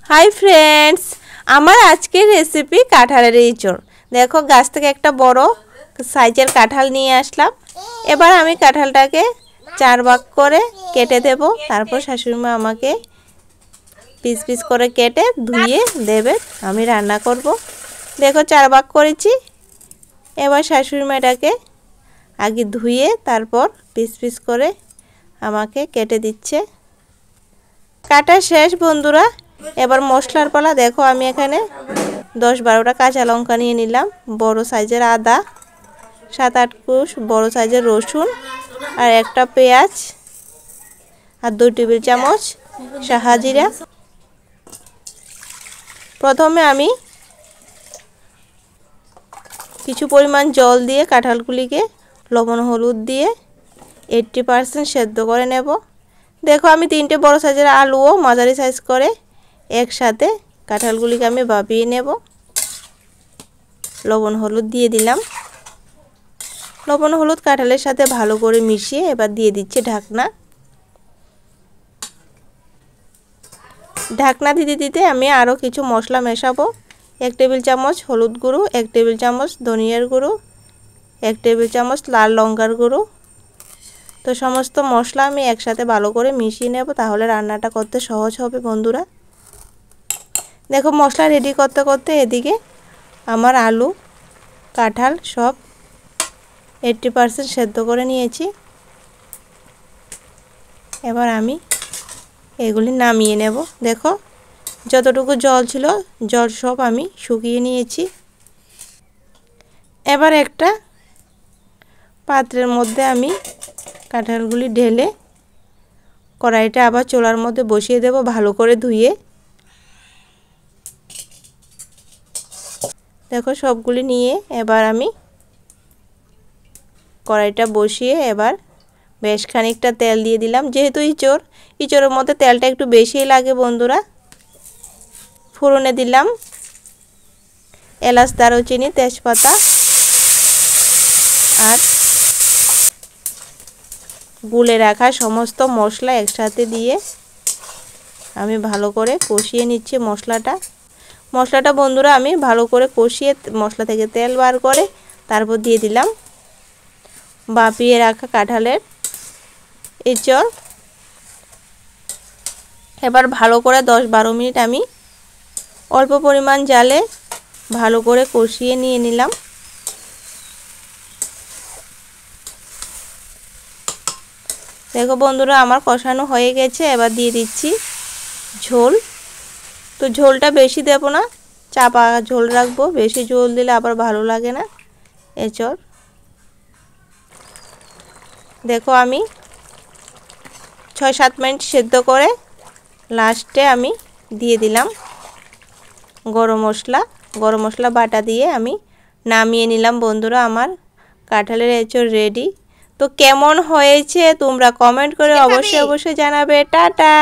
Hi friends, আমার আজকের recipe কাঁঠালের ইঁচড়। দেখো, গাছ থেকে একটা বড় সাইজের কাঁঠাল নিয়ে আসলাম। এবার আমি কাঁঠালটাকে 4 ভাগ করে কেটে দেব। তারপর শাশুড়িমা আমাকে পিস পিস করে কেটে ধুয়ে দেবে, আমি রান্না করব। দেখো, 4 ভাগ করেছি। এবার শাশুড়িমা এটাকে আগে ধুয়ে তারপর পিস পিস করে আমাকে কেটে দিচ্ছে। কাটা শেষ বন্ধুরা। এবার মশলার পালা। দেখো, আমি এখানে 10-12টা কাঁচা লঙ্কা নিয়ে নিলাম, বড় সাইজের আদা, 7-8 কোষ বড় সাইজের রসুন, আর একটা পেঁয়াজ, আর 2 টেবিল চামচ সাহা জিরা। প্রথমে আমি কিছু পরিমাণ জল দিয়ে কাঁঠালগুলিকে লবণ হলুদ দিয়ে 80% সেদ্ধ করে নেব। দেখো, আমি 3টে বড় সাইজের আলুও মাঝারি সাইজ করে একসাথে কাঁঠালগুলিকে আমি ভাপিয়ে নেব। লবণ হলুদ দিয়ে দিলাম। লবণ হলুদ কাঁঠালের সাথে ভালো করে মিশিয়ে এবার দিয়ে দিচ্ছি ঢাকনা। ঢাকনা দিতে দিতে আমি আরও কিছু মশলা মেশাবো। 1 টেবিল চামচ হলুদ গুঁড়ো, 1 টেবিল চামচ ধনিয়ার গুঁড়ো, 1 টেবিল চামচ লাল লঙ্কার গুঁড়ো। তো সমস্ত মশলা আমি একসাথে ভালো করে মিশিয়ে নেব, তাহলে রান্নাটা করতে সহজ হবে বন্ধুরা। দেখো, মশলা রেডি করতে করতে এদিকে আমার আলু কাঁঠাল সব 80% সেদ্ধ করে নিয়েছি। এবার আমি এগুলি নামিয়ে নেব। দেখো, যতটুকু জল ছিল জল সব আমি শুকিয়ে নিয়েছি। এবার একটা পাত্রের মধ্যে আমি কাঁঠালগুলি ঢেলে কড়াইটা আবার চুলার মধ্যে বসিয়ে দেব, ভালো করে ধুয়ে। দেখো, সবগুলি নিয়ে এবার আমি কড়াইটা বসিয়ে এবার বেশ খানিকটা তেল দিয়ে দিলাম। যেহেতু ইঁচড়ের মধ্যে তেলটা একটু বেশিই লাগে বন্ধুরা। ফোড়নে দিলাম এলাচ, দারুচিনি, তেজপাতা আর গুলে রাখা সমস্ত মশলা একসাথে দিয়ে আমি ভালো করে কষিয়ে নিচ্ছি মশলাটা বন্ধুরা। আমি ভালো করে কষিয়ে মশলা থেকে তেল বার করে তারপর দিয়ে দিলাম ভাপিয়ে রাখা কাঁঠালের ইঁচড়। এবার ভালো করে 10-12 মিনিট আমি অল্প পরিমাণ জালে ভালো করে কষিয়ে নিয়ে নিলাম। দেখো বন্ধুরা, আমার কষানো হয়ে গেছে। এবার দিয়ে দিচ্ছি ঝোল। তো ঝোলটা বেশি দেব না, চাপা ঝোল রাখবো। বেশি ঝোল দিলে আবার ভালো লাগে না এঁচড়। দেখো, আমি 6-7 মিনিট সেদ্ধ করে লাস্টে আমি দিয়ে দিলাম গরম মশলা বাটা দিয়ে আমি নামিয়ে নিলাম বন্ধুরা। আমার কাঁঠালের এঁচড় রেডি। তো কেমন হয়েছে তোমরা কমেন্ট করে অবশ্যই জানাবে। টাটা।